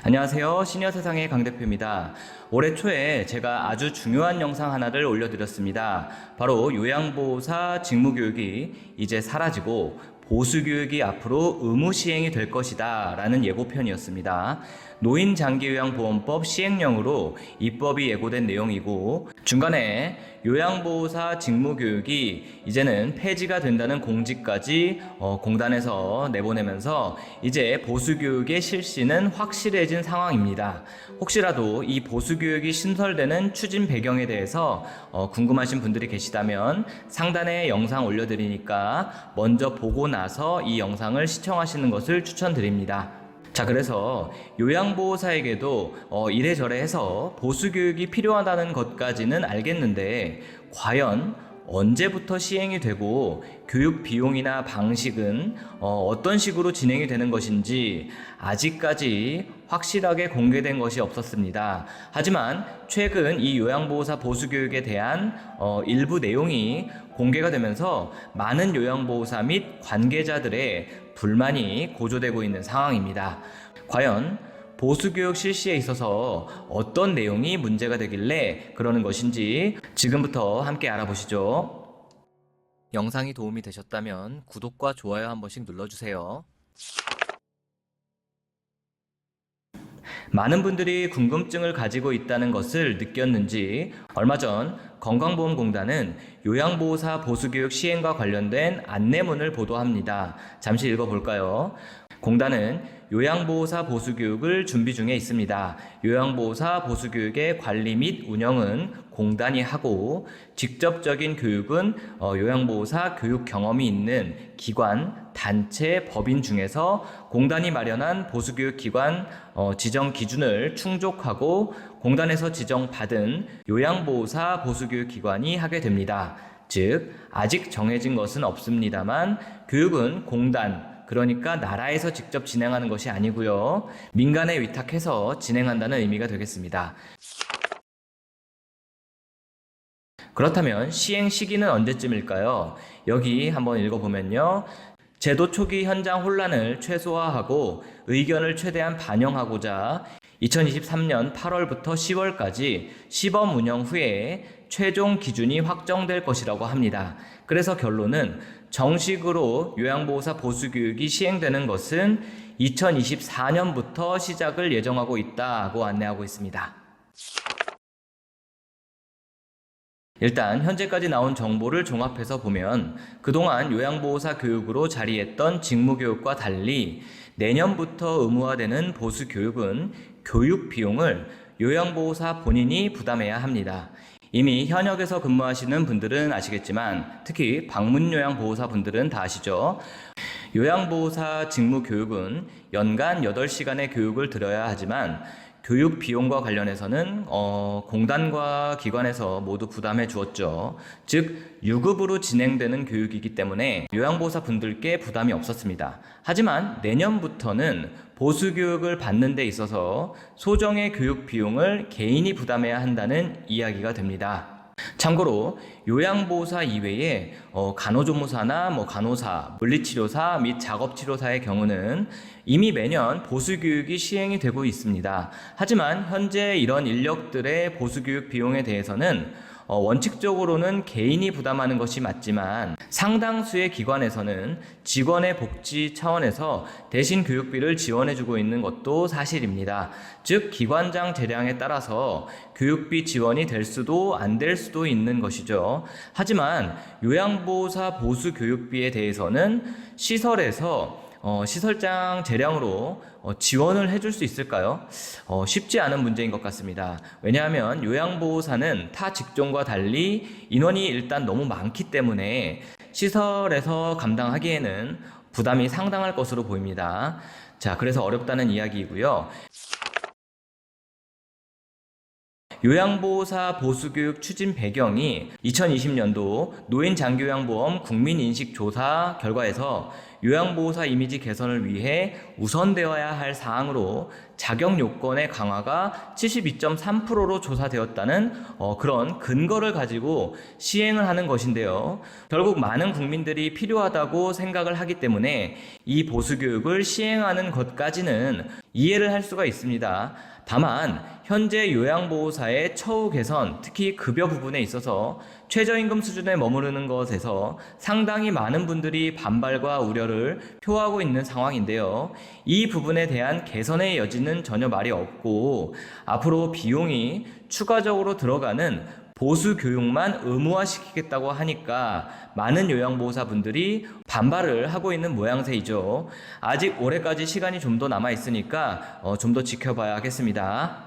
안녕하세요. 시니어세상의 강대표입니다. 올해 초에 제가 아주 중요한 영상 하나를 올려드렸습니다. 바로 요양보호사 직무교육이 이제 사라지고 보수교육이 앞으로 의무 시행이 될 것이다 라는 예고편이었습니다. 노인장기요양보험법 시행령으로 입법이 예고된 내용이고, 중간에 요양보호사 직무교육이 이제는 폐지가 된다는 공지까지 공단에서 내보내면서 이제 보수교육의 실시는 확실해진 상황입니다. 혹시라도 이 보수교육이 신설되는 추진 배경에 대해서 궁금하신 분들이 계시다면 상단에 영상 올려드리니까 먼저 보고 나서 이 영상을 시청하시는 것을 추천드립니다. 자, 그래서 요양보호사에게도 이래저래 해서 보수교육이 필요하다는 것까지는 알겠는데, 과연 언제부터 시행이 되고 교육 비용이나 방식은 어떤 식으로 진행이 되는 것인지 아직까지 확실하게 공개된 것이 없었습니다. 하지만 최근 이 요양보호사 보수교육에 대한 일부 내용이 공개가 되면서 많은 요양보호사 및 관계자들의 불만이 고조되고 있는 상황입니다. 과연 보수교육 실시에 있어서 어떤 내용이 문제가 되길래 그러는 것인지 지금부터 함께 알아보시죠. 영상이 도움이 되셨다면 구독과 좋아요 한 번씩 눌러주세요. 많은 분들이 궁금증을 가지고 있다는 것을 느꼈는지 얼마 전 건강보험공단은 요양보호사 보수교육 시행과 관련된 안내문을 보도합니다. 잠시 읽어볼까요? 공단은 요양보호사 보수교육을 준비 중에 있습니다. 요양보호사 보수교육의 관리 및 운영은 공단이 하고, 직접적인 교육은 요양보호사 교육 경험이 있는 기관, 단체, 법인 중에서 공단이 마련한 보수교육 기관 지정 기준을 충족하고 공단에서 지정받은 요양보호사 보수교육 기관이 하게 됩니다. 즉, 아직 정해진 것은 없습니다만 교육은 공단, 그러니까 나라에서 직접 진행하는 것이 아니고요, 민간에 위탁해서 진행한다는 의미가 되겠습니다. 그렇다면 시행 시기는 언제쯤일까요? 여기 한번 읽어보면요, 제도 초기 현장 혼란을 최소화하고 의견을 최대한 반영하고자 2023년 8월부터 10월까지 시범 운영 후에 최종 기준이 확정될 것이라고 합니다. 그래서 결론은 정식으로 요양보호사 보수교육이 시행되는 것은 2024년부터 시작을 예정하고 있다고 안내하고 있습니다. 일단 현재까지 나온 정보를 종합해서 보면 그동안 요양보호사 교육으로 자리했던 직무교육과 달리 내년부터 의무화되는 보수교육은 교육 비용을 요양보호사 본인이 부담해야 합니다. 이미 현역에서 근무하시는 분들은 아시겠지만 특히 방문요양보호사 분들은 다 아시죠? 요양보호사 직무교육은 연간 8시간의 교육을 들어야 하지만 교육 비용과 관련해서는 공단과 기관에서 모두 부담해 주었죠. 즉 유급으로 진행되는 교육이기 때문에 요양보호사 분들께 부담이 없었습니다. 하지만 내년부터는 보수교육을 받는 데 있어서 소정의 교육 비용을 개인이 부담해야 한다는 이야기가 됩니다. 참고로 요양보호사 이외에 간호조무사나 간호사, 물리치료사 및 작업치료사의 경우는 이미 매년 보수교육이 시행이 되고 있습니다. 하지만 현재 이런 인력들의 보수교육 비용에 대해서는 원칙적으로는 개인이 부담하는 것이 맞지만 상당수의 기관에서는 직원의 복지 차원에서 대신 교육비를 지원해주고 있는 것도 사실입니다. 즉 기관장 재량에 따라서 교육비 지원이 될 수도 안 될 수도 있는 것이죠. 하지만 요양보호사 보수 교육비에 대해서는 시설에서 시설장 재량으로 지원을 해줄 수 있을까요? 쉽지 않은 문제인 것 같습니다. 왜냐하면 요양보호사는 타 직종과 달리 인원이 일단 너무 많기 때문에 시설에서 감당하기에는 부담이 상당할 것으로 보입니다. 자, 그래서 어렵다는 이야기이고요. 요양보호사 보수교육 추진 배경이 2020년도 노인장기요양보험 국민인식조사 결과에서 요양보호사 이미지 개선을 위해 우선되어야 할 사항으로 자격 요건의 강화가 72.3%로 조사되었다는 그런 근거를 가지고 시행을 하는 것인데요. 결국 많은 국민들이 필요하다고 생각을 하기 때문에 이 보수교육을 시행하는 것까지는 이해를 할 수가 있습니다. 다만 현재 요양보호사의 처우 개선, 특히 급여 부분에 있어서 최저임금 수준에 머무르는 것에서 상당히 많은 분들이 반발과 우려를 표하고 있는 상황인데요. 이 부분에 대한 개선의 여지는 전혀 말이 없고 앞으로 비용이 추가적으로 들어가는 보수 교육만 의무화시키겠다고 하니까 많은 요양보호사분들이 반발을 하고 있는 모양새이죠. 아직 올해까지 시간이 좀 더 남아 있으니까 좀 더 지켜봐야 하겠습니다.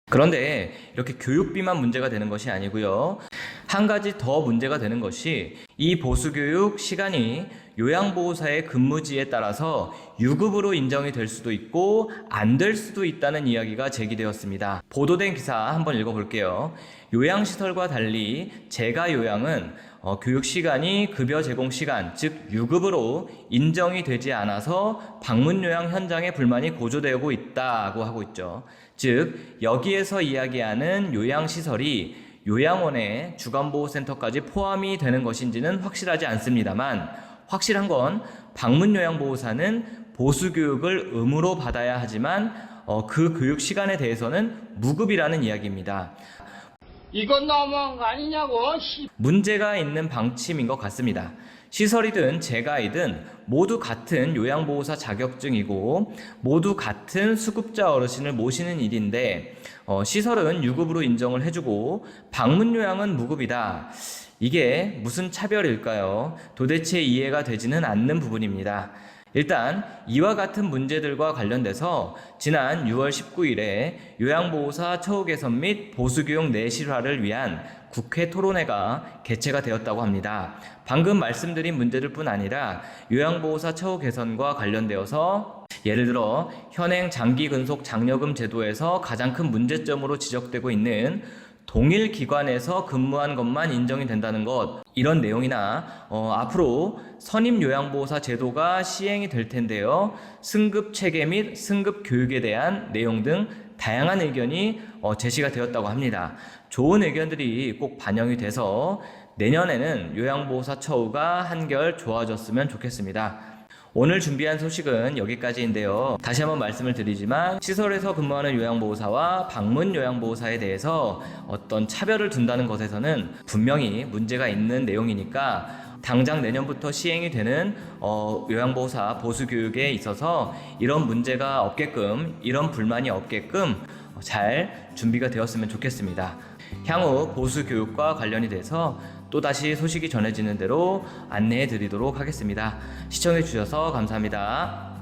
그런데 이렇게 교육비만 문제가 되는 것이 아니고요. 한 가지 더 문제가 되는 것이 이 보수교육 시간이 요양보호사의 근무지에 따라서 유급으로 인정이 될 수도 있고 안 될 수도 있다는 이야기가 제기되었습니다. 보도된 기사 한번 읽어볼게요. 요양시설과 달리 재가요양은 교육시간이 급여 제공 시간, 즉 유급으로 인정이 되지 않아서 방문요양 현장에 불만이 고조되고 있다고 하고 있죠. 즉 여기에서 이야기하는 요양시설이 요양원의 주간보호센터까지 포함이 되는 것인지는 확실하지 않습니다만 확실한 건 방문요양보호사는 보수교육을 의무로 받아야 하지만 그 교육 시간에 대해서는 무급이라는 이야기입니다. 이건 너무한 거 아니냐고. 문제가 있는 방침인 것 같습니다. 시설이든 재가이든 모두 같은 요양보호사 자격증이고 모두 같은 수급자 어르신을 모시는 일인데 시설은 유급으로 인정을 해주고 방문요양은 무급이다. 이게 무슨 차별일까요? 도대체 이해가 되지는 않는 부분입니다. 일단 이와 같은 문제들과 관련돼서 지난 6월 19일에 요양보호사 처우 개선 및 보수교육 내실화를 위한 국회 토론회가 개최가 되었다고 합니다. 방금 말씀드린 문제들 뿐 아니라 요양보호사 처우 개선과 관련되어서 예를 들어 현행 장기근속 장려금 제도에서 가장 큰 문제점으로 지적되고 있는 동일 기관에서 근무한 것만 인정이 된다는 것, 이런 내용이나 앞으로 선임 요양보호사 제도가 시행이 될 텐데요. 승급 체계 및 승급 교육에 대한 내용 등 다양한 의견이 제시가 되었다고 합니다. 좋은 의견들이 꼭 반영이 돼서 내년에는 요양보호사 처우가 한결 좋아졌으면 좋겠습니다. 오늘 준비한 소식은 여기까지인데요. 다시 한번 말씀을 드리지만 시설에서 근무하는 요양보호사와 방문 요양보호사에 대해서 어떤 차별을 둔다는 것에서는 분명히 문제가 있는 내용이니까 당장 내년부터 시행이 되는 요양보호사 보수교육에 있어서 이런 문제가 없게끔, 이런 불만이 없게끔 잘 준비가 되었으면 좋겠습니다. 향후 보수교육과 관련이 돼서 또다시 소식이 전해지는 대로 안내해 드리도록 하겠습니다. 시청해 주셔서 감사합니다.